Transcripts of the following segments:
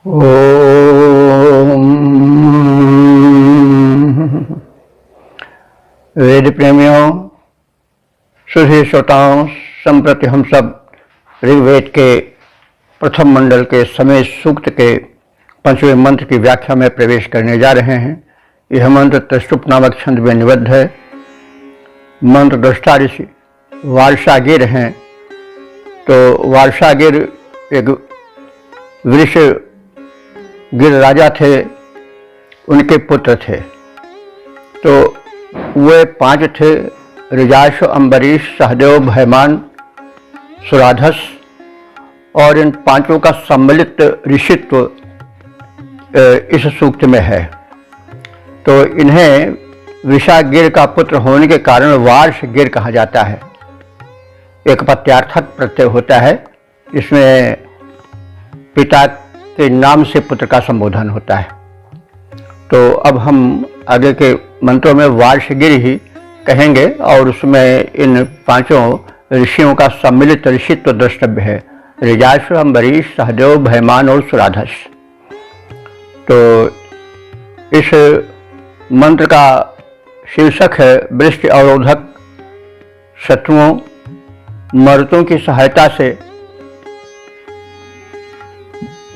ओम। वेद प्रेमियों, सुधी श्रोताओं, संप्रति हम सब ऋग्वेद के प्रथम मंडल के समय सूक्त के 5वें मंत्र की व्याख्या में प्रवेश करने जा रहे हैं। यह मंत्र तृष्टुप नामक छंद में निबद्ध है। मंत्र दृष्टा ऋषि वार्षागिर हैं। तो वार्षागिर एक वृष गिर राजा थे, उनके पुत्र थे। तो वे 5 थे: ऋजाश, अम्बरीश, सहदेव, भयमान, सुराधस। और इन 5 का सम्मिलित ऋषित्व इस सूक्त में है। तो इन्हें वृषागिर का पुत्र होने के कारण वार्षगिर कहा जाता है। एक प्रत्यार्थक प्रत्यय होता है, इसमें पिता के नाम से पुत्र का संबोधन होता है। तो अब हम आगे के मंत्रों में वार्षगिर ही कहेंगे और उसमें इन 5 ऋषियों का सम्मिलित ऋषित्व द्रष्टव्य है: ऋजाश, अम्बरीश, सहदेव, भयमान और सुराधस। तो इस मंत्र का शीर्षक है वृष्टि अवरोधक शत्रुओं मरुतों की सहायता से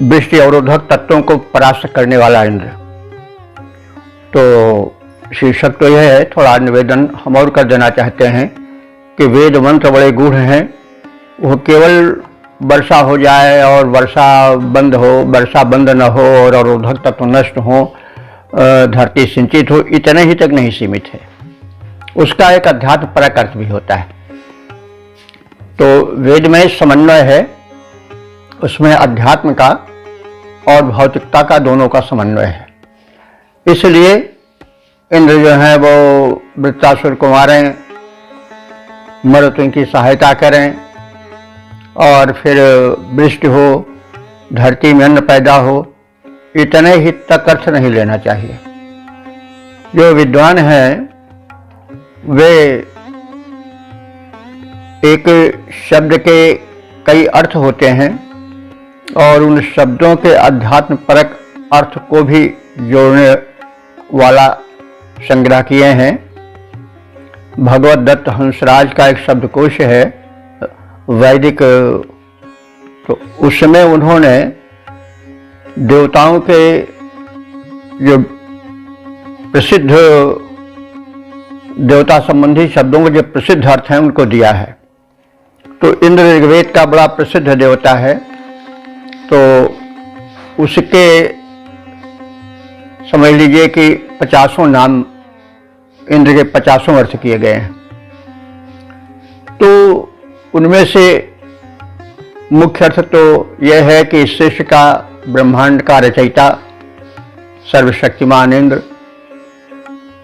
वृष्टि अवरोधक तत्वों को परास्त करने वाला इंद्र। तो शीर्षक तो यह है। थोड़ा निवेदन हम और कर देना चाहते हैं कि वेद मंत्र बड़े गूढ़ हैं। वो केवल वर्षा हो जाए और वर्षा बंद हो, वर्षा बंद न हो और अवरोधक तत्व नष्ट हो, धरती सिंचित हो, इतने ही तक नहीं सीमित है। उसका एक अध्यात्म परक अर्थ भी होता है। तो वेद में समन्वय है, उसमें अध्यात्म का और भौतिकता का दोनों का समन्वय है। इसलिए इंद्र जो है वो वृत्तासुर को मारें, मरुतों की सहायता करें और फिर वृष्टि हो, धरती में अन्न पैदा हो, इतने ही तक अर्थ नहीं लेना चाहिए। जो विद्वान हैं वे एक शब्द के कई अर्थ होते हैं और उन शब्दों के अध्यात्म परक अर्थ को भी जोड़ने वाला संग्रह किए हैं। भगवत दत्त हंसराज का एक शब्दकोश है वैदिक। तो उसमें उन्होंने देवताओं के जो प्रसिद्ध देवता संबंधी शब्दों के जो प्रसिद्ध अर्थ हैं उनको दिया है। तो इंद्र ऋग्वेद का बड़ा प्रसिद्ध देवता है। तो उसके समझ लीजिए कि 50 नाम इंद्र के 50 अर्थ किए गए हैं। तो उनमें से मुख्य अर्थ तो यह है कि शेष का ब्रह्मांड का रचयिता सर्वशक्तिमान इंद्र,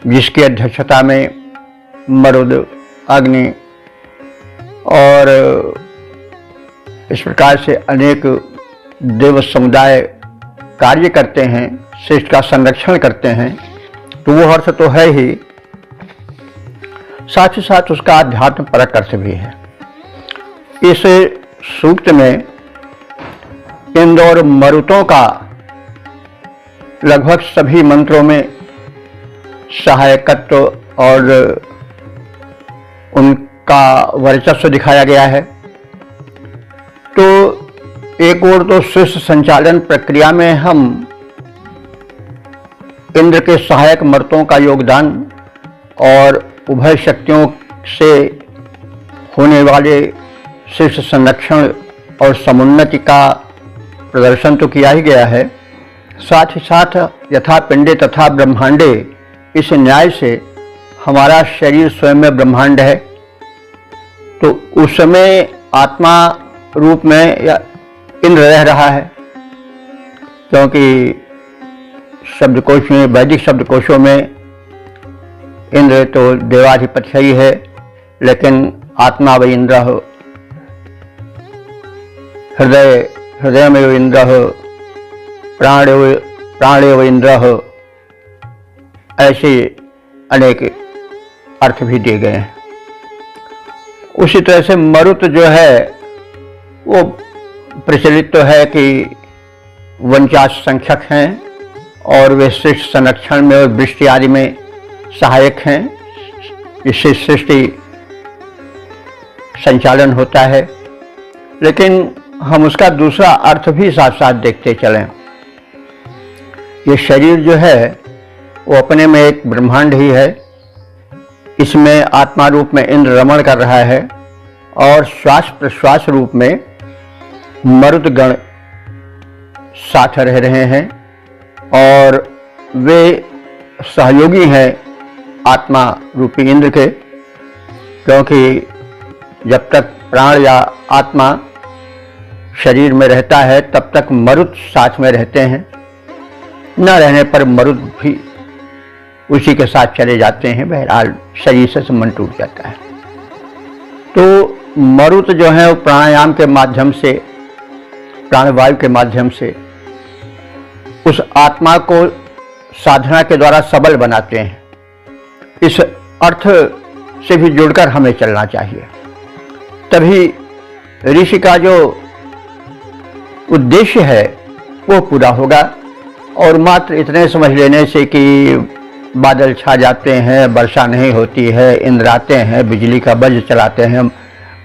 जिसकी अध्यक्षता में मरुद, अग्नि और इस प्रकार से अनेक देव समुदाय कार्य करते हैं, सृष्टि का संरक्षण करते हैं। तो वो अर्थ तो है ही, साथ ही साथ उसका अध्यात्म परक अर्थ भी है। इस सूक्त में इंद्र और मरुतों का लगभग सभी मंत्रों में सहायकत्व और उनका वर्चस्व दिखाया गया है। तो एक और तो सृष्टि संचालन प्रक्रिया में हम इंद्र के सहायक मरुतों का योगदान और उभय शक्तियों से होने वाले सृष्टि संरक्षण और समुन्नति का प्रदर्शन तो किया ही गया है। साथ ही साथ यथा पिंडे तथा ब्रह्मांडे, इस न्याय से हमारा शरीर स्वयं में ब्रह्मांड है। तो उस समय आत्मा रूप में या इंद्र रह रहा है, क्योंकि शब्दकोश में, वैदिक शब्दकोशों में इंद्र तो देवाधिपति ही है, लेकिन आत्मा व इंद्र, हृदय में इंद्र, प्राणे व इंद्र, ऐसे अनेक अर्थ भी दिए गए हैं। उसी तरह से मरुत जो है वो प्रचलित तो है कि 49 संख्यक हैं और वे सृष्टि संरक्षण में और वृष्टि आदि में सहायक हैं। इससे सृष्टि संचालन होता है। लेकिन हम उसका दूसरा अर्थ भी साथ साथ देखते चलें। ये शरीर जो है वो अपने में एक ब्रह्मांड ही है। इसमें आत्मा रूप में इंद्र रमण कर रहा है और श्वास प्रश्वास रूप में मरुदगण साथ रह रहे हैं और वे सहयोगी हैं आत्मा रूपी इंद्र के, क्योंकि जब तक प्राण या आत्मा शरीर में रहता है तब तक मरुद साथ में रहते हैं, न रहने पर मरुद भी उसी के साथ चले जाते हैं। बहरहाल शरीर से संबंध टूट जाता है। तो मरुत जो है वो प्राणायाम के माध्यम से, प्राणवायु के माध्यम से उस आत्मा को साधना के द्वारा सबल बनाते हैं। इस अर्थ से भी जुड़कर हमें चलना चाहिए, तभी ऋषि का जो उद्देश्य है वो पूरा होगा। और मात्र इतने समझ लेने से कि बादल छा जाते हैं, वर्षा नहीं होती है, इंद्र आते हैं, बिजली का वज्र चलाते हैं,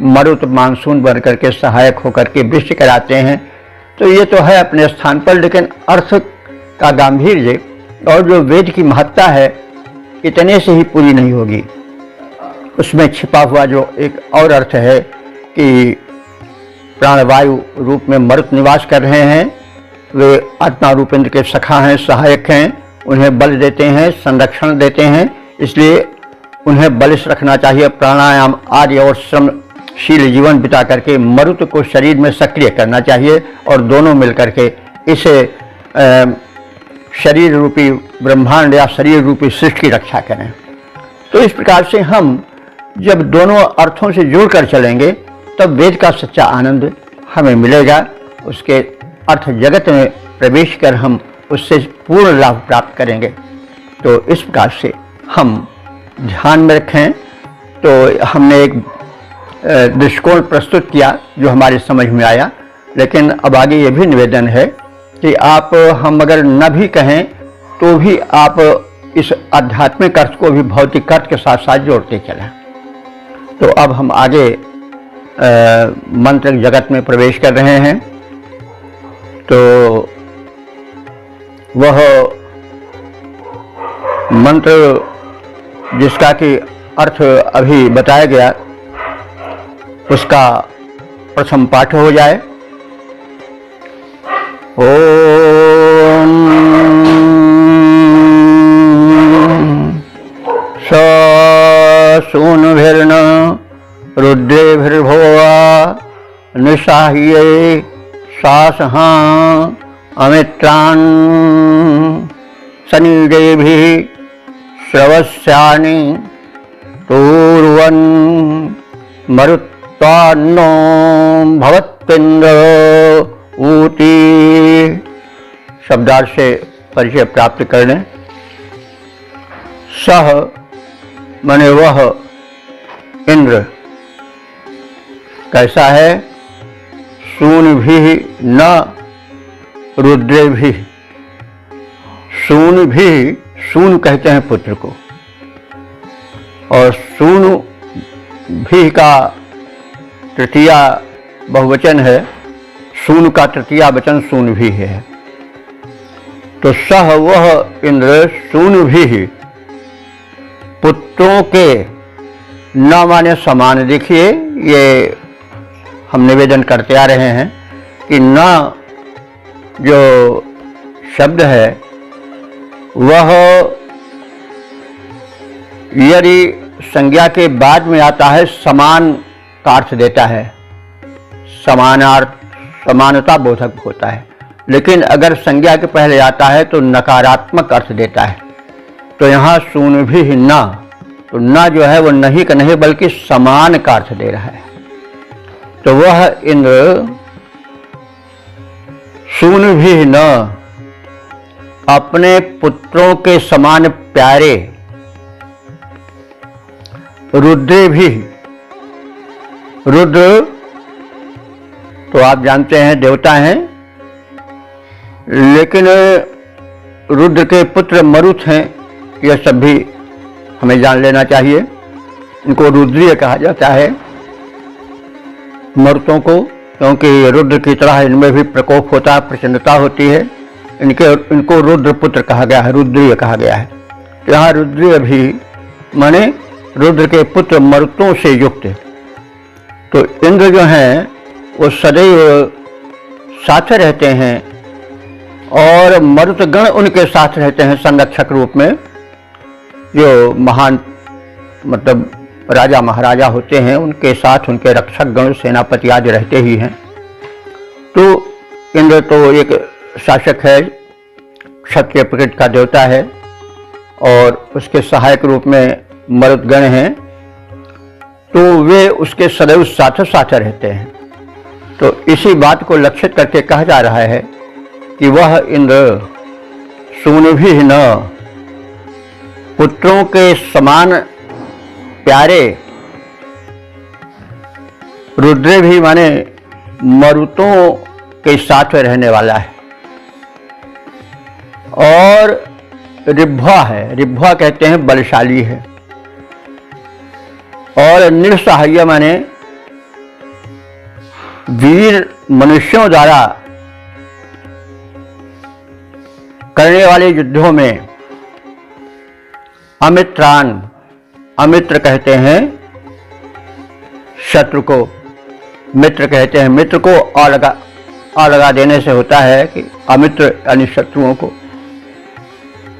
मरुत मानसून बन करके सहायक होकर के वृष्टि कराते हैं, तो ये तो है अपने स्थान पर, लेकिन अर्थ का गांभीर्य और जो वेद की महत्ता है इतने से ही पूरी नहीं होगी। उसमें छिपा हुआ जो एक और अर्थ है कि प्राणवायु रूप में मरुत निवास कर रहे हैं, वे आत्मा रूप इंद्र के सखा हैं, सहायक हैं, उन्हें बल देते हैं, संरक्षण देते हैं। इसलिए उन्हें बलिष्ठ रखना चाहिए। प्राणायाम आदि और श्रमशील जीवन बिता करके मरुत को शरीर में सक्रिय करना चाहिए और दोनों मिलकर के इसे शरीर रूपी ब्रह्मांड या शरीर रूपी सृष्टि की रक्षा करें। तो इस प्रकार से हम जब दोनों अर्थों से जुड़कर चलेंगे तब वेद का सच्चा आनंद हमें मिलेगा। उसके अर्थ जगत में प्रवेश कर हम उससे पूर्ण लाभ प्राप्त करेंगे। तो इस प्रकार से हम ध्यान में रखें। तो हमने एक दृष्टिकोण प्रस्तुत किया जो हमारी समझ में आया, लेकिन अब आगे ये भी निवेदन है कि आप हम अगर न भी कहें तो भी आप इस आध्यात्मिक अर्थ को भी भौतिक अर्थ के साथ साथ जोड़ते चलें। तो अब हम आगे मंत्र जगत में प्रवेश कर रहे हैं। तो वह मंत्र जिसका कि अर्थ अभी बताया गया उसका प्रथम पाठ हो जाए। ओम सूनुभिर्न रुद्रेभिर्भुवा निशाह्ये सासहा अमित्रान् शनिदेभिः श्रवस्यानि तूर्वन् मरुत्वान्नो भवत्पिंड ऊती। शब्दार्थ से परिचय प्राप्त करने। सह माने वह इंद्र कैसा है? सून भी न रुद्रे भी। सून भी, सून कहते हैं पुत्र को, और सून भी का तृतीया बहुवचन है, सून का तृतीया वचन सून भी है। तो सह वह इंद्र सून भी पुत्रों के, न माने समान। देखिए ये हम निवेदन करते आ रहे हैं कि न जो शब्द है वह यदि संज्ञा के बाद में आता है समान का अर्थ देता है, समानता बोधक होता है। लेकिन अगर संज्ञा के पहले आता है तो नकारात्मक अर्थ देता है। तो यहाँ सून भी न, तो न जो है वो नहीं का नहीं बल्कि समान का अर्थ दे रहा है। तो वह इंद्र सून भी न, अपने पुत्रों के समान प्यारे, रुद्र भी। रुद्र तो आप जानते हैं देवता हैं, लेकिन रुद्र के पुत्र मरुत हैं, यह सब भी हमें जान लेना चाहिए। इनको रुद्रीय कहा जाता है मरुतों को, क्योंकि रुद्र की तरह इनमें भी प्रकोप होता है, प्रचंडता होती है। इनको रुद्र पुत्र कहा गया है, रुद्रीय कहा गया है। यहाँ रुद्रीय भी माने रुद्र के पुत्र मरुतों से युक्त। तो इंद्र जो हैं वो सदैव साथ रहते हैं और मरुतगण उनके साथ रहते हैं संरक्षक रूप में। जो महान मतलब राजा महाराजा होते हैं उनके साथ उनके रक्षक गण सेनापति आदि रहते ही हैं। तो इंद्र तो एक शासक है, क्षत्रिय प्रकृति का देवता है और उसके सहायक रूप में मरुतगण हैं, तो वे उसके सदैव साथ साथ रहते हैं। तो इसी बात को लक्षित करके कहा जा रहा है कि वह इंद्र सूनुभिः न, पुत्रों के समान प्यारे, रुद्र भी माने मरुतों के साथ रहने वाला है। और रिभ्वा है, रिभ्वा कहते हैं बलशाली है। और निरसहाय माने वीर मनुष्यों द्वारा करने वाले युद्धों में अमित्रान, अमित्र कहते हैं शत्रु को, मित्र कहते हैं मित्र को। आ लगा देने से होता है कि अमित्र यानी शत्रुओं को।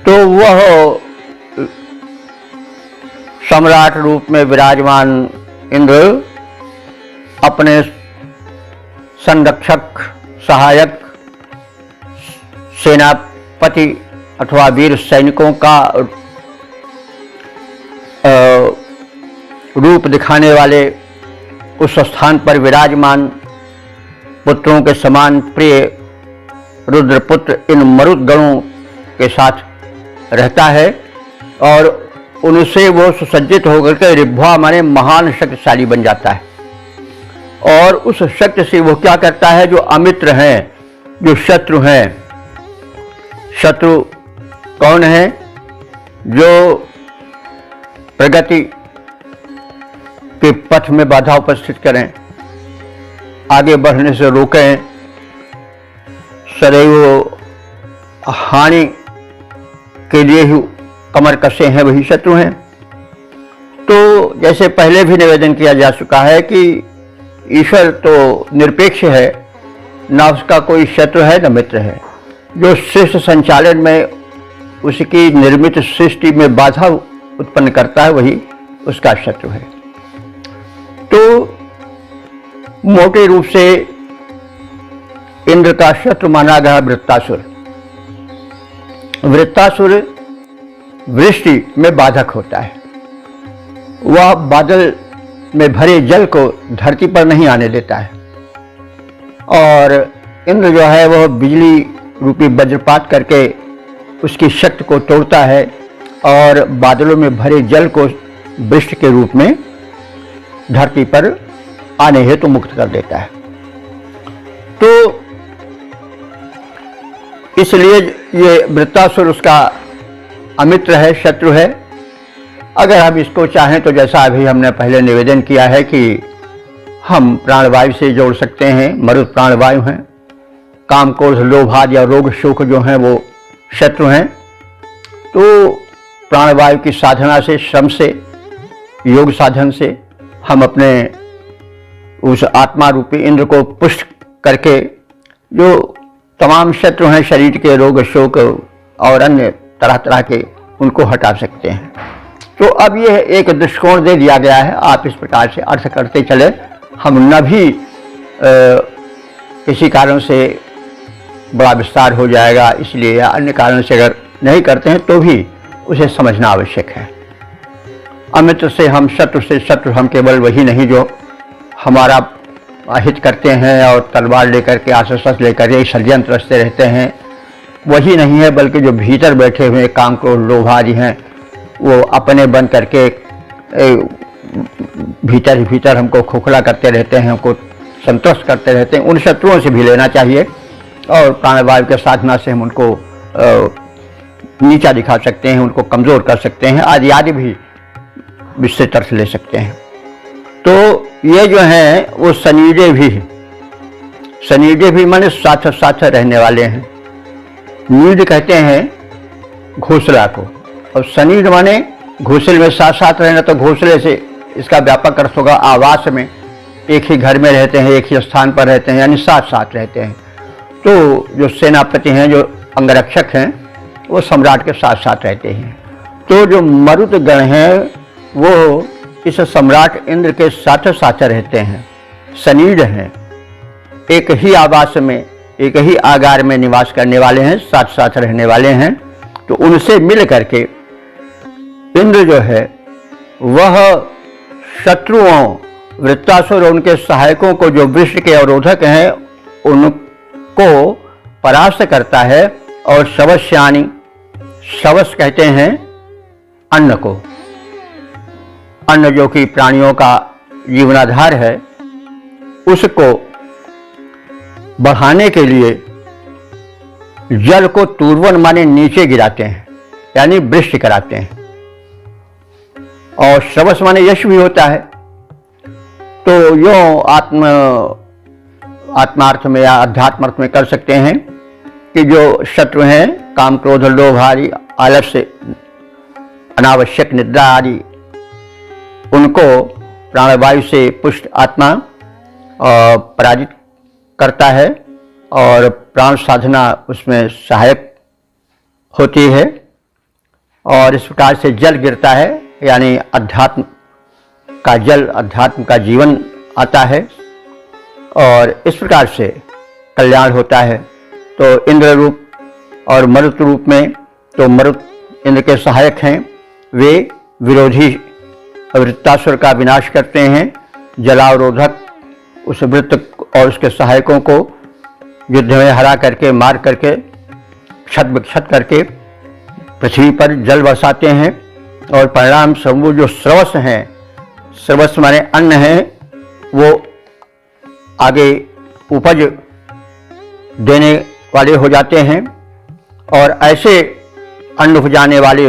तो वह सम्राट रूप में विराजमान इंद्र अपने संरक्षक, सहायक, सेनापति अथवा वीर सैनिकों का रूप दिखाने वाले उस स्थान पर विराजमान पुत्रों के समान प्रिय रुद्रपुत्र इन मरुत गणों के साथ रहता है और उनसे वो सुसज्जित होकर के रिभ्वा माने महान शक्तिशाली बन जाता है। और उस शक्ति से वो क्या करता है, जो अमित्र हैं, जो शत्रु हैं। शत्रु कौन है? जो प्रगति के पथ में बाधा उपस्थित करें, आगे बढ़ने से रोकें, सदैव हानि के लिए ही कमर कसे हैं, वही शत्रु हैं। तो जैसे पहले भी निवेदन किया जा चुका है कि ईश्वर तो निरपेक्ष है, ना उसका कोई शत्रु है न मित्र है। जो सृष्टि संचालन में उसकी निर्मित सृष्टि में बाधा उत्पन्न करता है, वही उसका शत्रु है। तो मोटे रूप से इंद्र का शत्रु माना गया वृत्तासुर। वृत्तासुर वृष्टि में बाधक होता है। वह बादल में भरे जल को धरती पर नहीं आने देता है और इंद्र जो है वह बिजली रूपी वज्रपात करके उसकी शक्ति को तोड़ता है और बादलों में भरे जल को वृष्टि के रूप में धरती पर आने हेतु मुक्त कर देता है। तो इसलिए ये वृत्तासुर उसका अमित्र है, शत्रु है। अगर हम इसको चाहें तो जैसा अभी हमने पहले निवेदन किया है कि हम प्राणवायु से जोड़ सकते हैं। मरुत प्राणवायु हैं, काम, क्रोध, लोभ आदि या रोग शोक जो हैं वो शत्रु हैं। तो प्राणवायु की साधना से, श्रम से, योग साधन से हम अपने उस आत्मा रूपी इंद्र को पुष्ट करके जो तमाम शत्रु हैं शरीर के, रोग शोक और अन्य तरह तरह के, उनको हटा सकते हैं। तो अब यह एक दृष्टिकोण दे दिया गया है, आप इस प्रकार से अर्थ करते चले। हम न भी किसी कारण से बड़ा विस्तार हो जाएगा, इसलिए या अन्य कारण से अगर नहीं करते हैं तो भी उसे समझना आवश्यक है। अमित्र से हम शत्रु से शत्रु हम केवल वही नहीं जो हमारा हित करते हैं और तलवार लेकर के, आश्वासन लेकर के षड्यंत्र रचते रहते हैं, वही नहीं है, बल्कि जो भीतर बैठे हुए काम, क्रोध, लोभ आदि हैं वो अपने बन करके भीतर ही भीतर हमको खोखला करते रहते हैं, हमको संतुष्ट करते रहते हैं। उन शत्रुओं से भी लेना चाहिए और प्राणवायु के साधना से हम उनको नीचा दिखा सकते हैं, उनको कमज़ोर कर सकते हैं, आदि आदि भी इससे तरस ले सकते हैं। तो ये जो हैं वो शनिदेव भी हैं। शनिदेव भी माने साथ साथ रहने वाले हैं। नीड कहते हैं घोंसला को, और शनिद माने घोंसले में साथ साथ रहना, तो घोंसले से इसका व्यापक अर्थ होगा आवास में, एक ही घर में रहते हैं, एक ही स्थान पर रहते हैं, यानी साथ साथ रहते हैं। तो जो सेनापति हैं, जो अंगरक्षक हैं, वो सम्राट के साथ साथ रहते हैं। तो जो मरुत गण हैं वो इस सम्राट इंद्र के साथ साथ रहते हैं, शनिद हैं, एक ही आवास में, एक ही आगार में निवास करने वाले हैं, साथ साथ रहने वाले हैं। तो उनसे मिल करके इंद्र जो है वह शत्रुओं, वृत्तासुर और उनके सहायकों को, जो वृष के अवरोधक हैं, उनको परास्त करता है। और शवस्यानि, शवस कहते हैं अन्न को, अन्न जो कि प्राणियों का जीवनाधार है, उसको बढ़ाने के लिए जल को तूर्वन माने नीचे गिराते हैं, यानी वृष्टि कराते हैं। और शवस माने यश भी होता है। तो यो आत्मार्थ में या अध्यात्म अर्थ में कर सकते हैं कि जो शत्रु हैं, काम क्रोध लोभ आदि, आलस्य, अनावश्यक निद्रा आदि, उनको प्राणवायु से पुष्ट आत्मा पराजित करता है और प्राण साधना उसमें सहायक होती है। और इस प्रकार से जल गिरता है, यानी अध्यात्म का जल, अध्यात्म का जीवन आता है, और इस प्रकार से कल्याण होता है। तो इंद्र रूप और मरुत रूप में, तो मरुत इंद्र के सहायक हैं, वे विरोधी वृत्तासुर का विनाश करते हैं। जलावरोधक उस वृत्त और उसके सहायकों को युद्ध में हरा करके, मार करके, क्षत विक्षत करके पृथ्वी पर जल बरसाते हैं। और परिणाम स्वरूप जो स्रवस हैं, स्रवस माने अन्न हैं, वो आगे उपज देने वाले हो जाते हैं। और ऐसे अन्न उपजाने वाले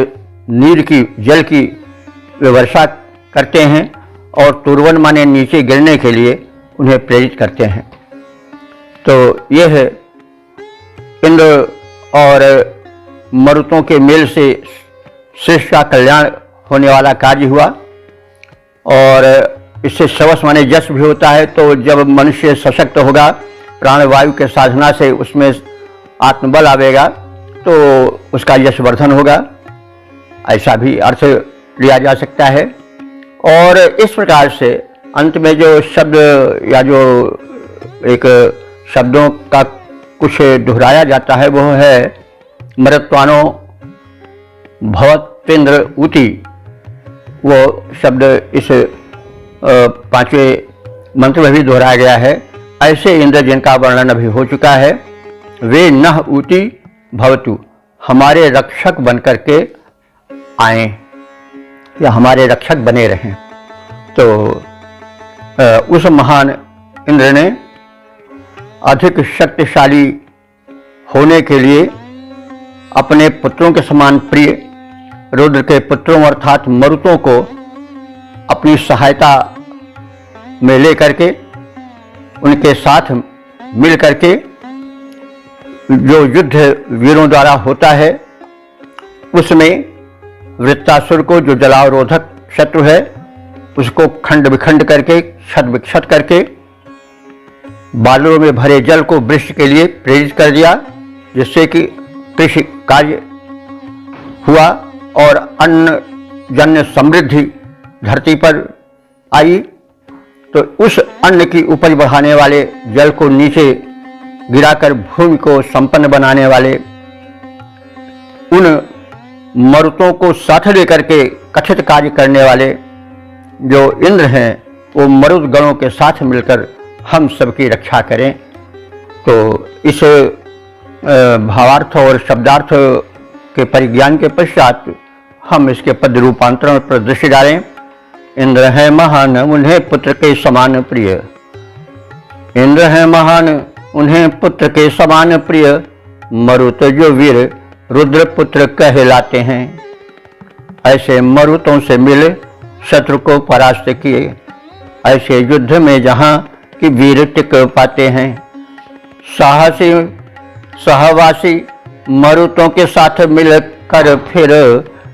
नीर की, जल की वे वर्षा करते हैं और तुरवन माने नीचे गिरने के लिए उन्हें प्रेरित करते हैं। तो यह है इंद्र और मरुतों के मेल से श्रेष्ठ का कल्याण होने वाला कार्य हुआ। और इससे शवस माने यश भी होता है। तो जब मनुष्य सशक्त होगा, प्राणवायु के साधना से उसमें आत्मबल आवेगा, तो उसका यश वर्धन होगा, ऐसा भी अर्थ लिया जा सकता है। और इस प्रकार से अंत में जो शब्द या जो एक शब्दों का कुछ दोहराया जाता है, वह है मरुत्वानो भवत्वेन्द्र ऊति। वो शब्द इस पांचवें मंत्र में भी दोहराया गया है। ऐसे इंद्र जिनका वर्णन अभी हो चुका है, वे नः ऊति भवतु, हमारे रक्षक बनकर के आए या हमारे रक्षक बने रहें। तो उस महान इंद्र ने अधिक शक्तिशाली होने के लिए अपने पुत्रों के समान प्रिय रुद्र के पुत्रों अर्थात मरुतों को अपनी सहायता में लेकर के, उनके साथ मिल करके जो युद्ध वीरों द्वारा होता है, उसमें वृत्तासुर को, जो जलावरोधक शत्रु है, उसको खंड विखंड करके, क्षत विक्षत करके बालुओं में भरे जल को वृक्ष के लिए प्रेरित कर दिया, जिससे कि कृषि कार्य हुआ और अन्न जन्य समृद्धि धरती पर आई। तो उस अन्न की उपज बढ़ाने वाले जल को नीचे गिराकर भूमि को संपन्न बनाने वाले उन मरुतों को साथ लेकर के कथित कार्य करने वाले जो इंद्र हैं, वो मरुद गणों के साथ मिलकर हम सबकी रक्षा करें। तो इस भावार्थ और शब्दार्थ के परिज्ञान के पश्चात हम इसके पद रूपांतरण पर दृष्टि डालें। इंद्र है महान, उन्हें पुत्र के समान प्रिय। इंद्र है महान, उन्हें पुत्र के समान प्रिय मरुत जो वीर रुद्र पुत्र कहलाते हैं। ऐसे मरुतों से मिले शत्रु को परास्त किए, ऐसे युद्ध में जहाँ की वीर टिक पाते हैं। साहसी सहवासी मरुतों के साथ मिलकर फिर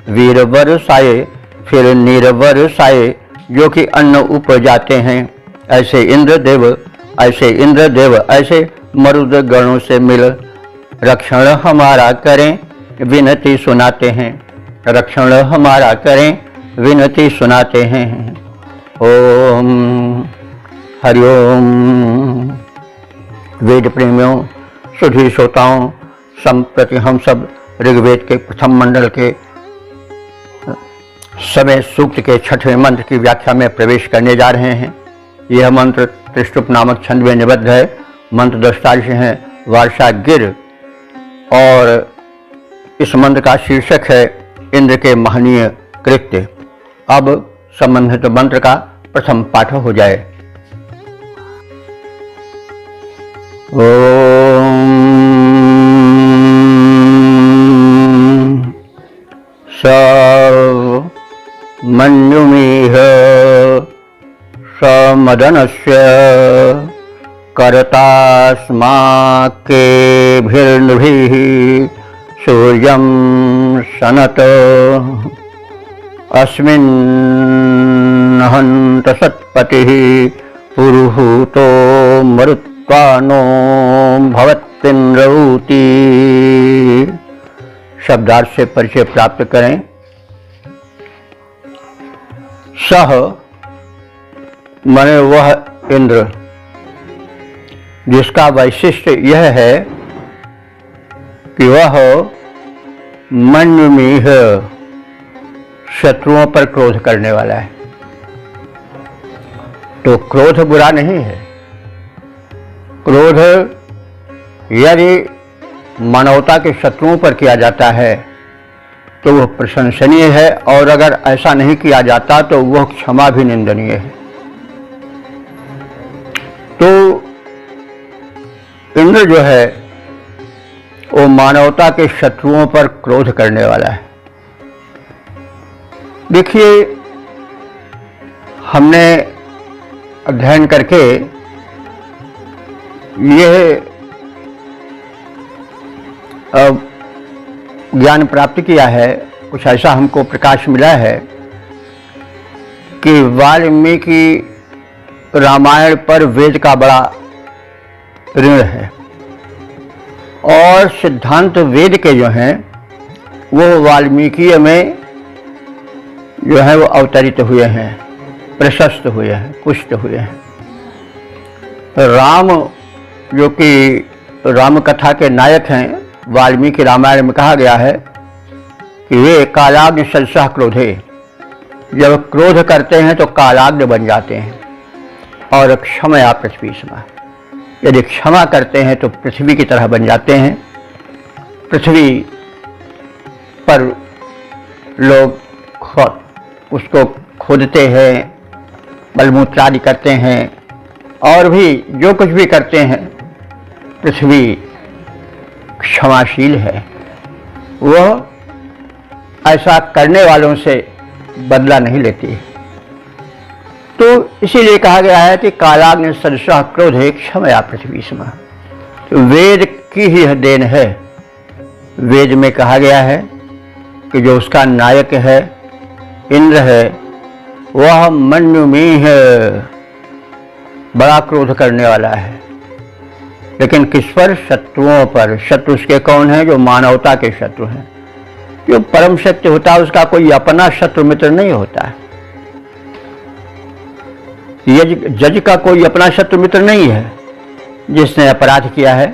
वीर बरसाए, फिर नीर बरसाए जो कि अन्न उपजाते हैं। ऐसे इंद्रदेव ऐसे मरुद गणों से मिल रक्षण हमारा करें विनती सुनाते हैं, रक्षण हमारा करें विनती सुनाते हैं। ओम हरिओम। वेद प्रेमियों, सुधी श्रोताओं, संप्रति हम सब ऋग्वेद के प्रथम मंडल के समय सूक्त के 6वें मंत्र की व्याख्या में प्रवेश करने जा रहे हैं। यह मंत्र त्रिष्टुप नामक छंद में निबद्ध है। मंत्र दृष्टांश है वार्षागिर और इस मंत्र का शीर्षक है इंद्र के महनीय कृत्य। अब संबंधित मंत्र का प्रथम पाठ हो जाए। ओम स मन्युमिह समदनस्य करतास्माकेभिर्नभिः सूर्यं सनत अस्मिन् हन्त सत्पतिः पुरुहूतो मरुत्वानो भवत्तिन्द्रऊती। शब्दार्थ से परिचय प्राप्त करें। सह माने वह इंद्र जिसका वैशिष्ट यह है कि वह मन्युमीह शत्रुओं पर क्रोध करने वाला है। तो क्रोध बुरा नहीं है। क्रोध यदि मानवता के शत्रुओं पर किया जाता है तो वह प्रशंसनीय है, और अगर ऐसा नहीं किया जाता तो वह क्षमा भी निंदनीय है। तो इंद्र जो है वो मानवता के शत्रुओं पर क्रोध करने वाला है। देखिए, हमने अध्ययन करके यह ज्ञान प्राप्त किया है, कुछ ऐसा हमको प्रकाश मिला है कि वाल्मीकि रामायण पर वेद का बड़ा ऋण है, और सिद्धांत वेद के जो हैं वो वाल्मीकि में जो है वो अवतरित हुए हैं, प्रशस्त हुए हैं, पुष्ट हुए हैं। राम जो कि राम कथा के नायक हैं, वाल्मीकि रामायण में कहा गया है कि वे कालाग्नि सदसः क्रोधे, जब क्रोध करते हैं तो कालाग्नि बन जाते हैं। और क्षमया पृथ्वी समा, यदि क्षमा करते हैं तो पृथ्वी की तरह बन जाते हैं। पृथ्वी पर लोग उसको खोदते हैं, मलमूत्र आदि करते हैं, और भी जो कुछ भी करते हैं, पृथ्वी क्षमाशील है। वह ऐसा करने वालों से बदला नहीं लेती है। तो इसीलिए कहा गया है कि कालाग्नि सदसः क्रोधे क्षमया पृथ्वी समा। तो वेद की ही यह देन है। वेद में कहा गया है कि जो उसका नायक है, इंद्र है, वह मन्युमीह बड़ा क्रोध करने वाला है। लेकिन किस पर? शत्रुओं पर। शत्रु उसके कौन है? जो मानवता के शत्रु हैं। जो परम सत्य होता है उसका कोई अपना शत्रु मित्र नहीं होता है। जज का कोई अपना शत्रु मित्र नहीं है। जिसने अपराध किया है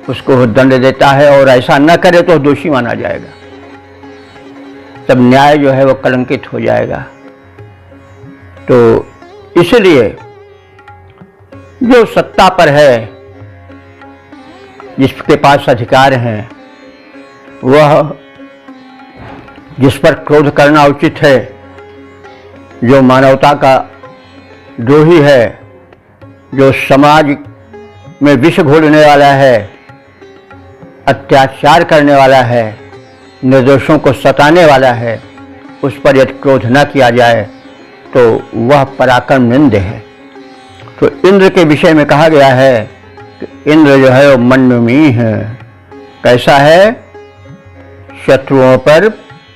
उसको दंड देता है, और ऐसा न करे तो दोषी माना जाएगा। तब न्याय जो है वो कलंकित हो जाएगा। तो इसलिए जो सत्ता पर है, जिसके पास अधिकार हैं, वह जिस पर क्रोध करना उचित है, जो मानवता का द्रोही है, जो समाज में विष घोलने वाला है, अत्याचार करने वाला है, निर्दोषों को सताने वाला है, उस पर यदि क्रोध न किया जाए तो वह पराक्रम निंद है। तो इंद्र के विषय में कहा गया है कि इंद्र जो है वो मनोमी है। कैसा है? शत्रुओं पर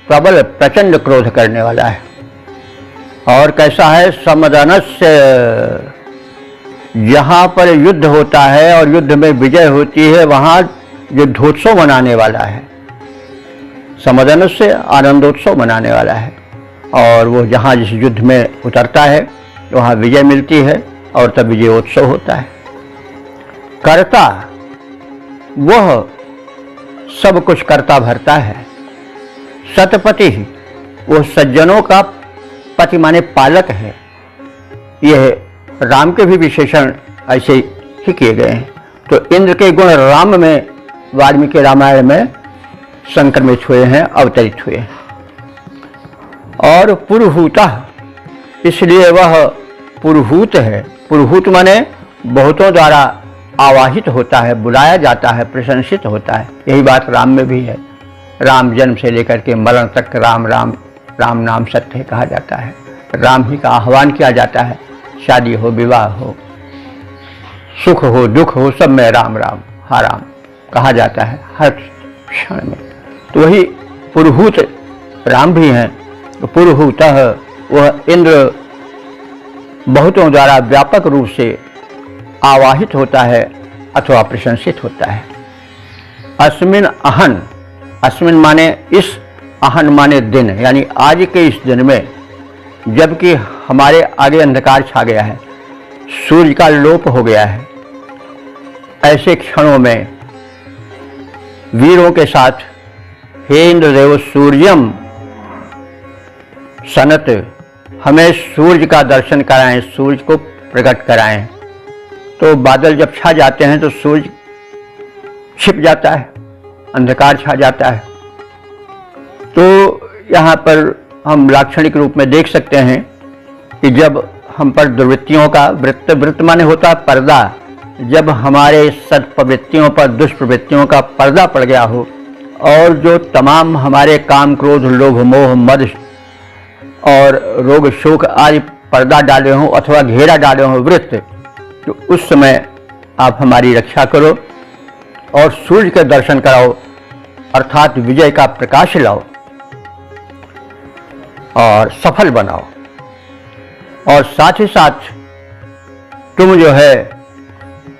प्रबल प्रचंड क्रोध करने वाला है। और कैसा है? समदनस्य, जहाँ पर युद्ध होता है और युद्ध में विजय होती है वहाँ युद्धोत्सव मनाने वाला है। समदनस्य आनंदोत्सव मनाने वाला है। और वो जहाँ जिस युद्ध में उतरता है वहाँ विजय मिलती है और तब विजयोत्सव होता है। कर्ता, वह सब कुछ करता भरता है। सतपति, वो सज्जनों का पति माने पालक है। यह राम के भी विशेषण ऐसे ही किए गए हैं। तो इंद्र के गुण राम में वाल्मीकि रामायण में संक्रमित हुए हैं, अवतरित हुए हैं। और पुरुहूतः, इसलिए वह पुरुहूत है। पुरुहूत माने बहुतों द्वारा आवाहित होता है, बुलाया जाता है, प्रशंसित होता है। यही बात राम में भी है। राम जन्म से लेकर के मरण तक राम राम राम नाम सत्य कहा जाता है। राम ही का आह्वान किया जाता है। शादी हो, विवाह हो, सुख हो, दुख हो, सब में राम राम हा राम कहा जाता है हर क्षण में। तो वही पुरुहूत राम भी हैं। तो पुरुहूतः, वह इंद्र बहुतों द्वारा व्यापक रूप से आवाहित होता है अथवा प्रशंसित होता है। अस्मिन अहन, अस्मिन माने इस, अहन माने दिन, यानी आज के इस दिन में जबकि हमारे आगे अंधकार छा गया है, सूर्य का लोप हो गया है, ऐसे क्षणों में वीरों के साथ हे इंद्रदेव सूर्यम सनत, हमें सूर्य का दर्शन कराएं, सूर्य को प्रकट कराएं। तो बादल जब छा जाते हैं तो सूर्य छिप जाता है, अंधकार छा जाता है। तो यहाँ पर हम लाक्षणिक रूप में देख सकते हैं कि जब हम पर दुर्वृत्तियों का, वृत्त माने होता पर्दा, जब हमारे सत्प्रवृत्तियों पर दुष्प्रवृत्तियों का पर्दा पड़ गया हो और जो तमाम हमारे काम, क्रोध, लोभ, मोह, मद और रोग, शोक आदि पर्दा डाले हों अथवा घेरा डाले हों वृत्त, तो उस समय आप हमारी रक्षा करो और सूर्य के दर्शन कराओ, अर्थात विजय का प्रकाश लाओ और सफल बनाओ। और साथ ही साथ तुम जो है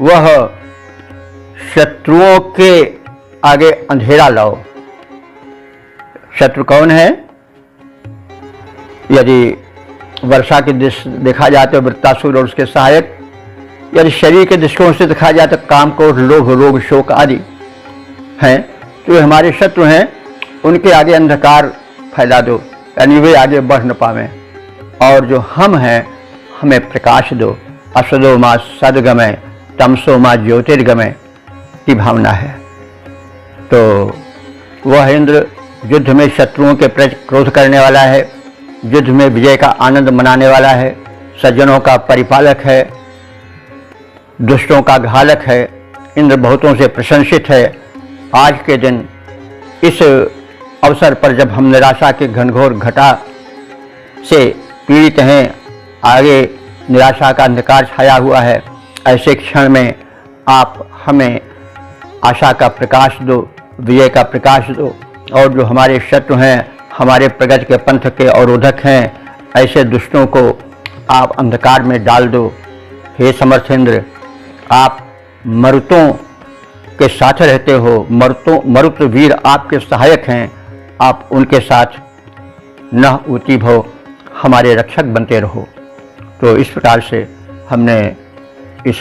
वह शत्रुओं के आगे अंधेरा लाओ। शत्रु कौन है? यदि वर्षा की दृष्टि देखा जाए तो वृत्तासुर और उसके सहायक, यदि शरीर के दृष्टिकोण से देखा जाए तो काम, क्रोध, लोभ, रोग, शोक आदि हैं। तो हमारे शत्रु हैं, उनके आगे अंधकार फैला दो, यानी वे आगे बढ़ न पावें। और जो हम हैं, हमें प्रकाश दो। असदो मा सद्गमय, तमसो मा ज्योतिर्गमय की भावना है। तो वह इंद्र युद्ध में शत्रुओं के प्रति क्रोध करने वाला है, युद्ध में विजय का आनंद मनाने वाला है, सज्जनों का परिपालक है, दुष्टों का घालक है। इंद्र बहुतों से प्रशंसित है। आज के दिन इस अवसर पर जब हम निराशा के घनघोर घटा से पीड़ित हैं, आगे निराशा का अंधकार छाया हुआ है, ऐसे क्षण में आप हमें आशा का प्रकाश दो, विजय का प्रकाश दो। और जो हमारे शत्रु हैं, हमारे प्रगति के पंथ के अवरोधक हैं, ऐसे दुष्टों को आप अंधकार में डाल दो। हे समर्थ इंद्र, आप मरुतों के साथ रहते हो, मरुत वीर आपके सहायक हैं, आप उनके साथ न ऊती भो, हमारे रक्षक बनते रहो। तो इस प्रकार से हमने इस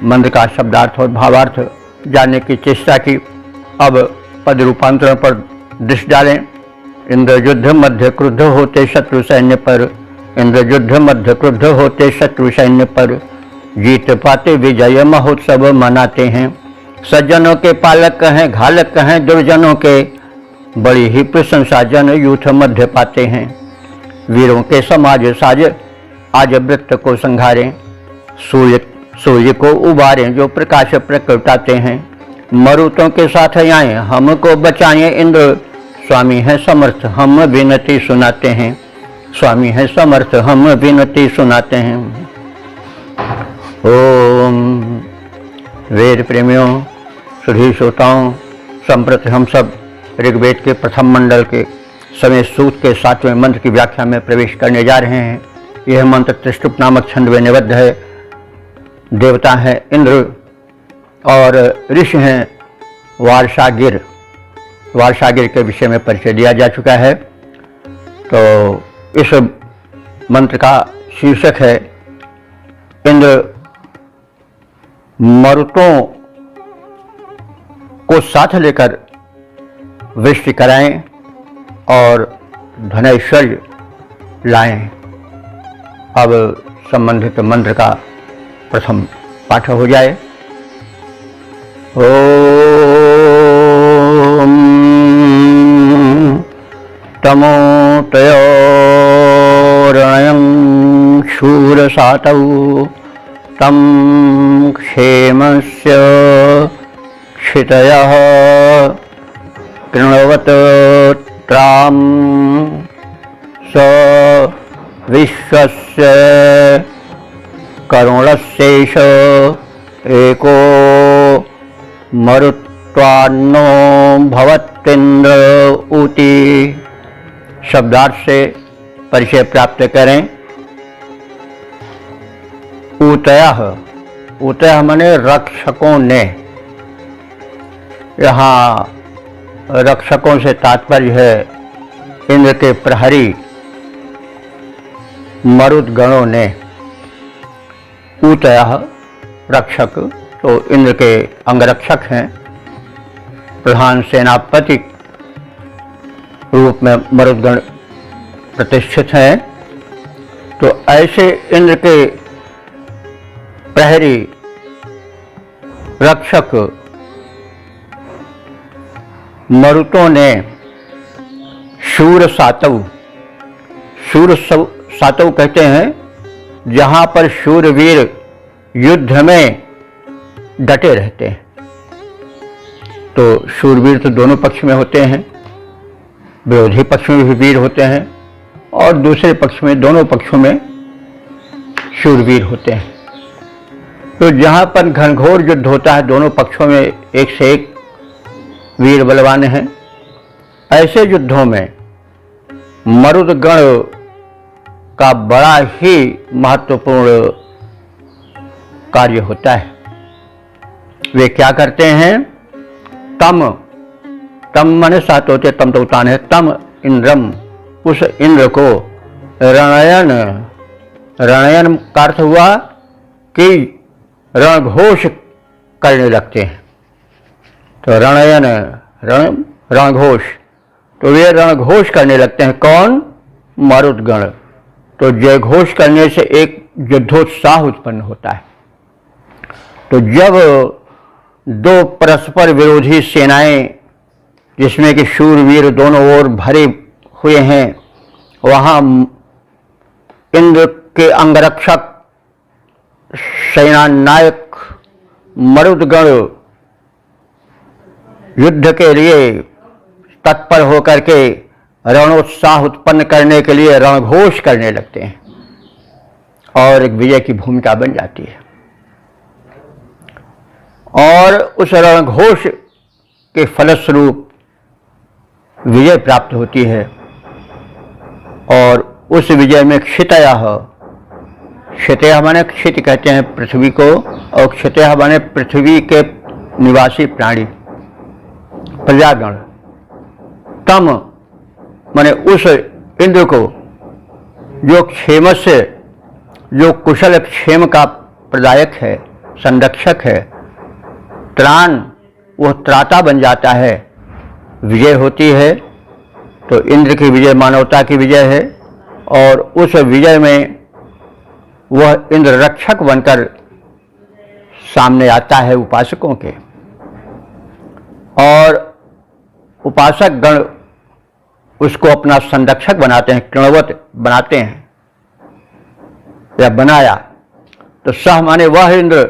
मंत्र का शब्दार्थ और भावार्थ जानने की चेष्टा की। अब पद रूपांतरण पर दृष्टि डालें। इंद्र युद्ध मध्य क्रुद्ध होते शत्रु सैन्य पर, इंद्र युद्ध मध्य क्रुद्ध होते शत्रु सैन्य पर, जीत पाते विजय महोत्सव मनाते हैं। सज्जनों के पालक हैं, घालक हैं, दुर्जनों के बड़ी ही प्रशंसा जन यूथ मध्य पाते हैं। वीरों के समाज साज आज वृत्त को संघारें, सूर्य सूर्य को उबारें जो प्रकाश प्रकटाते हैं, मरुतों के साथ आए हमको बचाएं इंद्र, स्वामी है समर्थ हम विनती सुनाते हैं, स्वामी है समर्थ हम विनती सुनाते हैं। ओम वेद प्रेमियों, सुधी श्रोताओं, संप्रति हम सब ऋग्वेद के प्रथम मंडल के समय सूक्त के 7वें मंत्र की व्याख्या में प्रवेश करने जा रहे हैं। यह मंत्र त्रिष्टुप नामक छंद में निबद्ध है। देवता है इंद्र और ऋषि हैं वार्षागिर। वार्षागिर के विषय में परिचय दिया जा चुका है। तो इस मंत्र का शीर्षक है इंद्र मरुतों को साथ लेकर वृष्टि कराएं और धनैश्वर्य लाएं। अब संबंधित मंत्र का प्रथम पाठ हो जाए। ओम तमोतयोरणयं शूरसातौ तं क्षेमस्य क्षितयः कृणवत त्रां स विश्वस्य करुणस्यैष एको मरुत्वान्नो भवत्तेन्द्र ऊती। शब्दार्थ से परिचय प्राप्त करें। ऊतयः, ऊतयः माने रक्षकों ने। यहाँ रक्षकों से तात्पर्य है इंद्र के प्रहरी मरुत गणों ने। ऊतयः रक्षक, तो इंद्र के अंगरक्षक हैं। प्रधान सेनापति रूप में मरुदगण प्रतिष्ठित हैं। तो ऐसे इंद्र के प्रहरी रक्षक मरुतों ने शूर सातव, शूर सातव कहते हैं जहां पर शूरवीर युद्ध में डटे रहते हैं। तो शूरवीर तो दोनों पक्ष में होते हैं, विरोधी पक्ष में भी वीर होते हैं और दूसरे पक्ष में, दोनों पक्षों में शूरवीर होते हैं। तो जहां पर घनघोर युद्ध होता है, दोनों पक्षों में एक से एक वीर बलवान हैं। ऐसे युद्धों में मरुदगण का बड़ा ही महत्वपूर्ण कार्य होता है। वे क्या करते हैं? तम, तम माने सात होते, तम तो उतान है। तम इंद्रम, उस इंद्र को रणयन, रणयन का अर्थ हुआ कि रणघोष करने लगते हैं। तो रणयन, रणघोष, तो वे रणघोष करने लगते हैं। कौन? मरुदगण। तो जयघोष करने से एक युद्धोत्साह उत्पन्न होता है। तो जब दो परस्पर विरोधी सेनाएं, जिसमें कि शूरवीर दोनों ओर भरे हुए हैं, वहां इंद्र के अंगरक्षक सेनानायक मरुदगण युद्ध के लिए तत्पर होकर के रणोत्साह उत्पन्न करने के लिए रणघोष करने लगते हैं और एक विजय की भूमिका बन जाती है। और उस रणघोष के फलस्वरूप विजय प्राप्त होती है और उस विजय में क्षितयः, क्षितयः माने क्षित कहते हैं पृथ्वी को, और क्षितयः माने पृथ्वी के निवासी प्राणी, प्रजागण। तम माने उस इंद्र को जो क्षेम से, जो कुशल क्षेम का प्रदायक है, संरक्षक है, त्राण, वह त्राता बन जाता है। विजय होती है। तो इंद्र की विजय मानवता की विजय है और उस विजय में वह इंद्र रक्षक बनकर सामने आता है उपासकों के, और उपासक गण उसको अपना संरक्षक बनाते हैं, कृणवत बनाते हैं या बनाया। तो सह माने वह इंद्र,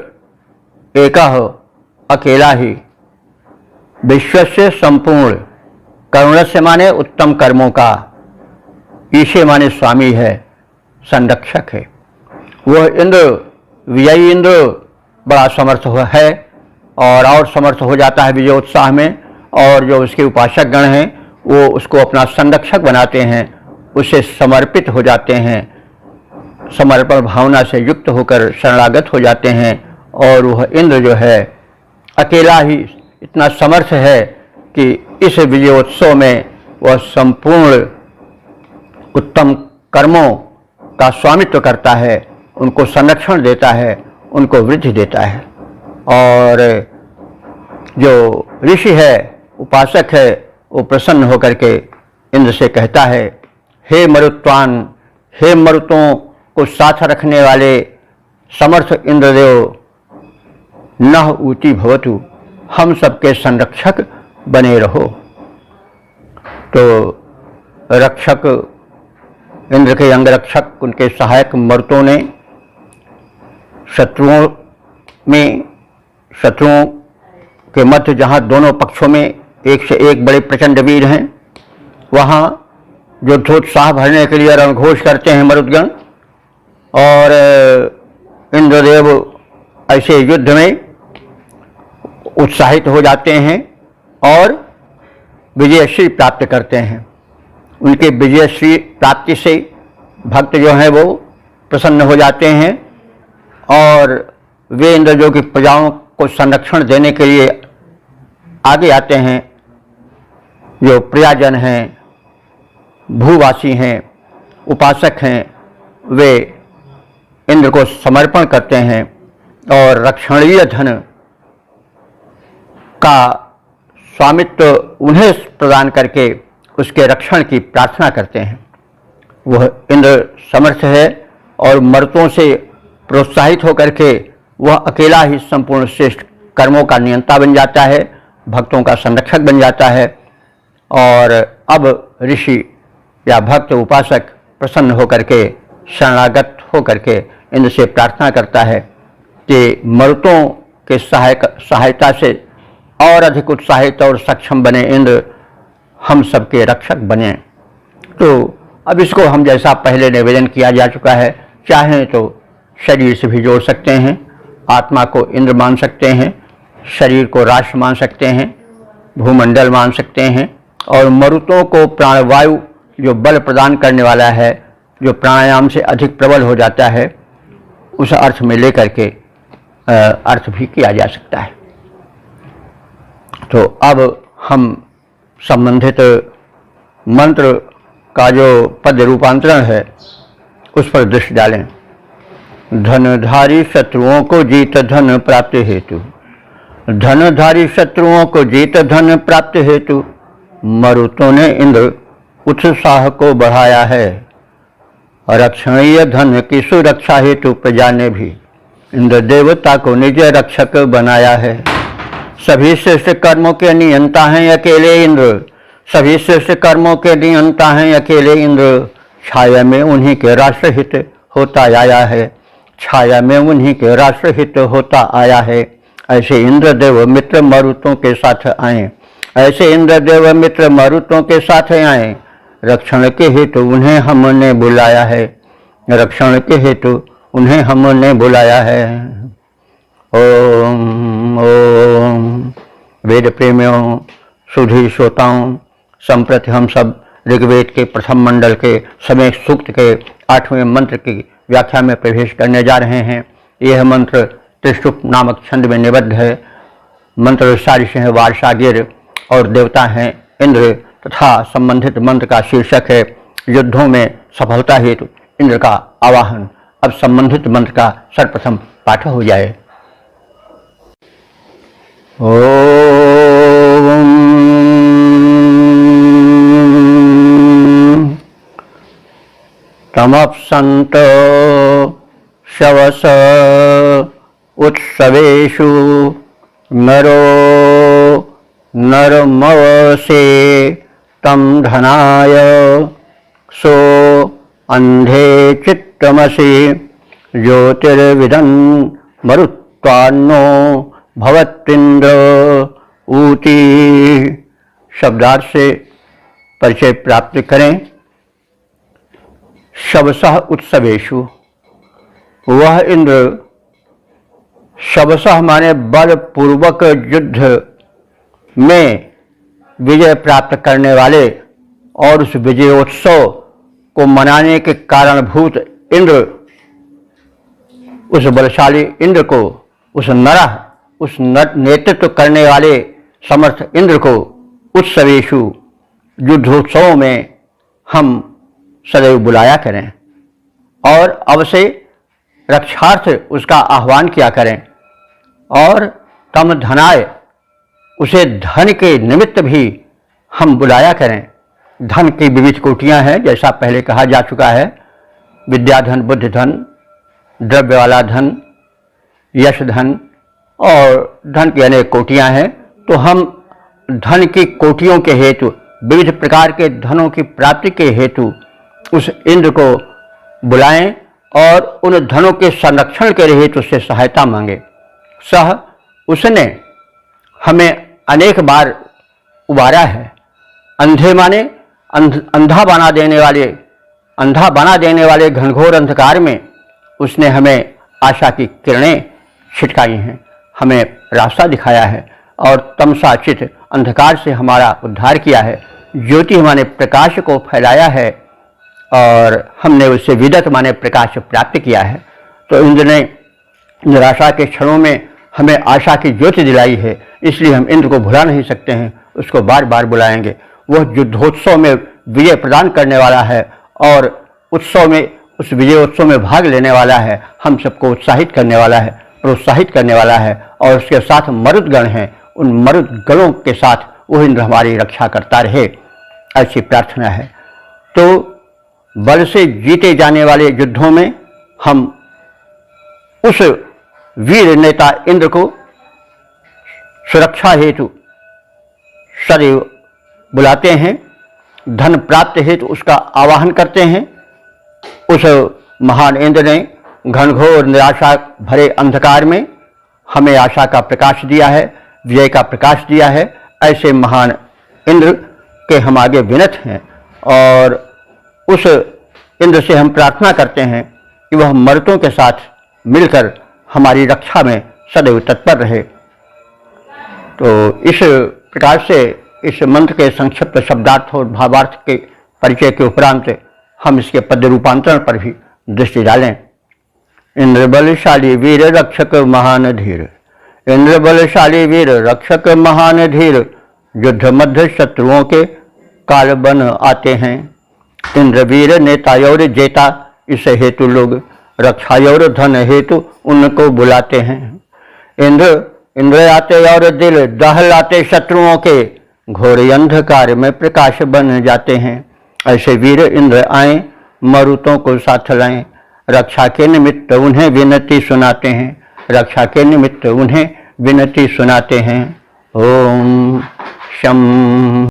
एकः अकेला ही, विश्वस्य संपूर्ण, करुणस्य माने उत्तम कर्मों का, ईशे माने स्वामी है, संरक्षक है। वह इंद्र, विजयी इंद्र बड़ा समर्थ है और समर्थ हो जाता है विजयोत्साह में, और जो उसके उपासक गण हैं वो उसको अपना संरक्षक बनाते हैं, उसे समर्पित हो जाते हैं, समर्पण भावना से युक्त होकर शरणागत हो जाते हैं। और वह इंद्र जो है अकेला ही इतना समर्थ है कि इस विजयोत्सव में वह संपूर्ण उत्तम कर्मों का स्वामित्व करता है, उनको संरक्षण देता है, उनको वृद्धि देता है। और जो ऋषि है, उपासक है, वो प्रसन्न होकर के इंद्र से कहता है, हे मरुत्वान, हे मरुतों को साथ रखने वाले समर्थ इंद्रदेव, नः ऊती भवतु, हम सबके संरक्षक बने रहो। तो रक्षक, इंद्र के अंगरक्षक, उनके सहायक मरुतों ने शत्रुओं के मध्य, जहाँ दोनों पक्षों में एक से एक बड़े प्रचंड वीर हैं, वहाँ युद्धोत्साह भरने के लिए रणघोष करते हैं मरुदगण। और इंद्रदेव ऐसे युद्ध में उत्साहित हो जाते हैं और विजयश्री प्राप्त करते हैं। उनके विजयश्री प्राप्ति से भक्त जो हैं वो प्रसन्न हो जाते हैं और वे इंद्र जो कि प्रजाओं को संरक्षण देने के लिए आगे आते हैं, जो प्रजाजन हैं, भूवासी हैं, उपासक हैं, वे इंद्र को समर्पण करते हैं और रक्षणीय धन का स्वामित्व उन्हें प्रदान करके उसके रक्षण की प्रार्थना करते हैं। वह इंद्र समर्थ है और मर्तों से प्रोत्साहित होकर के वह अकेला ही संपूर्ण श्रेष्ठ कर्मों का नियंता बन जाता है, भक्तों का संरक्षक बन जाता है। और अब ऋषि या भक्त उपासक प्रसन्न होकर के, शरणागत होकर के इंद्र से प्रार्थना करता है कि मरुतों के सहायता से और अधिक उत्साहित और सक्षम बने इंद्र, हम सबके रक्षक बने। तो अब इसको हम जैसा पहले निवेदन किया जा चुका है, चाहें तो शरीर से भी जोड़ सकते हैं, आत्मा को इंद्र मान सकते हैं, शरीर को राष्ट्र मान सकते हैं, भूमंडल मान सकते हैं, और मरुतों को प्राणवायु जो बल प्रदान करने वाला है, जो प्राणायाम से अधिक प्रबल हो जाता है, उस अर्थ में लेकर के अर्थ भी किया जा सकता है। तो अब हम संबंधित मंत्र का जो पद रूपांतरण है उस पर दृष्टि डालें। धनधारी शत्रुओं को जीत धन प्राप्ति हेतु, धनधारी शत्रुओं को जीत धन प्राप्ति हेतु मरुतों ने इंद्र उत्साह को बढ़ाया है। रक्षणीय धन की सुरक्षा हेतु प्रजा ने भी इंद्र देवता को निज रक्षक बनाया है। सभी श्रेष्ठ कर्मों के नियंता हैं अकेले इंद्र, सभी श्रेष्ठ कर्मों के नियंता हैं अकेले इंद्र। छाया में उन्हीं के राष्ट्रहित होता आया है, छाया में उन्हीं के राष्ट्रहित होता आया है। ऐसे इंद्रदेव मित्र मरुतों के साथ आए, ऐसे इंद्रदेव मित्र मरुतों के साथ आए। रक्षण के हेतु उन्हें हमने बुलाया है, रक्षण के हेतु उन्हें हमने बुलाया है। ओम ओम। वेद प्रेमियों, सुधी श्रोताओं, संप्रति हम सब ऋग्वेद के प्रथम मंडल के समय सूक्त के 8वें मंत्र की व्याख्या में प्रवेश करने जा रहे हैं। यह मंत्र त्रिशुप नामक छंद में निबद्ध है। मंत्र ऋषि हैं वार्षागिर और देवता हैं इंद्र, तथा संबंधित मंत्र का शीर्षक है युद्धों में सफलता हेतु इंद्र का आवाहन। अब संबंधित मंत्र का सर्वप्रथम पाठ हो जाए। ओम तमप्सन्त शवस उत्सवेषु नरो नरमवसे तम धनाय सो अंधे चित्तमसि ज्योतिर्विदन् मरुत्वान्नो भवत्विन्द्र ऊती। शब्दार्थ से परिचय प्राप्त करें। शवसः उत्सवेषु, वह इंद्र शवसः माने बलपूर्वक युद्ध में विजय प्राप्त करने वाले और उस विजयोत्सव को मनाने के कारणभूत इंद्र, उस बलशाली इंद्र को, उस नेतृत्व करने वाले समर्थ इंद्र को उत्सवेषु युद्धोत्सवों में हम सदैव बुलाया करें और अवश्य रक्षार्थ उसका आह्वान किया करें। और तम धनाय, उसे धन के निमित्त भी हम बुलाया करें। धन की विविध कोटियां हैं, जैसा पहले कहा जा चुका है। विद्याधन, बुद्धि धन, द्रव्य वाला धन, यश धन और धन की अनेक कोटियां हैं। तो हम धन की कोटियों के हेतु, विविध प्रकार के धनों की प्राप्ति के हेतु उस इंद्र को बुलाएं और उन धनों के संरक्षण के हेतु उससे सहायता मांगे। सह, उसने हमें अनेक बार उबारा है। अंधे माने अंधा बना देने वाले घनघोर अंधकार में उसने हमें आशा की किरणें छिटकाई हैं, हमें रास्ता दिखाया है और तमसाचित अंधकार से हमारा उद्धार किया है। ज्योति माने प्रकाश को फैलाया है और हमने उससे विदत माने प्रकाश प्राप्त किया है। तो इंद्र ने निराशा के क्षणों में हमें आशा की ज्योति दिलाई है, इसलिए हम इंद्र को भुला नहीं सकते हैं, उसको बार बार बुलाएंगे। वह युद्धोत्सव में विजय प्रदान करने वाला है और उत्सव में, उस विजयोत्सव में भाग लेने वाला है, हम सबको उत्साहित करने वाला है, प्रोत्साहित करने वाला है। और उसके साथ मरुदगण हैं, उन मरुदगणों के साथ वह इंद्र हमारी रक्षा करता रहे, ऐसी प्रार्थना है। तो बल से जीते जाने वाले युद्धों में हम उस वीर नेता इंद्र को सुरक्षा हेतु सदैव बुलाते हैं, धन प्राप्त हेतु उसका आवाहन करते हैं। उस महान इंद्र ने घनघोर निराशा भरे अंधकार में हमें आशा का प्रकाश दिया है, विजय का प्रकाश दिया है। ऐसे महान इंद्र के हम आगे विनत हैं और उस इंद्र से हम प्रार्थना करते हैं कि वह मर्तों के साथ मिलकर हमारी रक्षा में सदैव तत्पर रहे। तो इस प्रकार से इस मंत्र के संक्षिप्त शब्दार्थ और भावार्थ के परिचय के उपरांत हम इसके पद्य रूपांतरण पर भी दृष्टि डालें। इंद्र बलशाली वीर रक्षक महान धीर, इंद्र बलशाली वीर रक्षक महान धीर, युद्ध मध्य शत्रुओं के काल बन आते हैं। इंद्र वीर नेता और जेता, इस हेतु लोग रक्षा और धन हेतु उनको बुलाते हैं। इंद्र आते और दिल दहलाते शत्रुओं के, घोर अंधकार में प्रकाश बन जाते हैं। ऐसे वीर इंद्र आए, मरुतों को साथ लाएं, रक्षा के निमित्त उन्हें विनती सुनाते हैं, रक्षा के निमित्त उन्हें विनती सुनाते हैं। ओम शम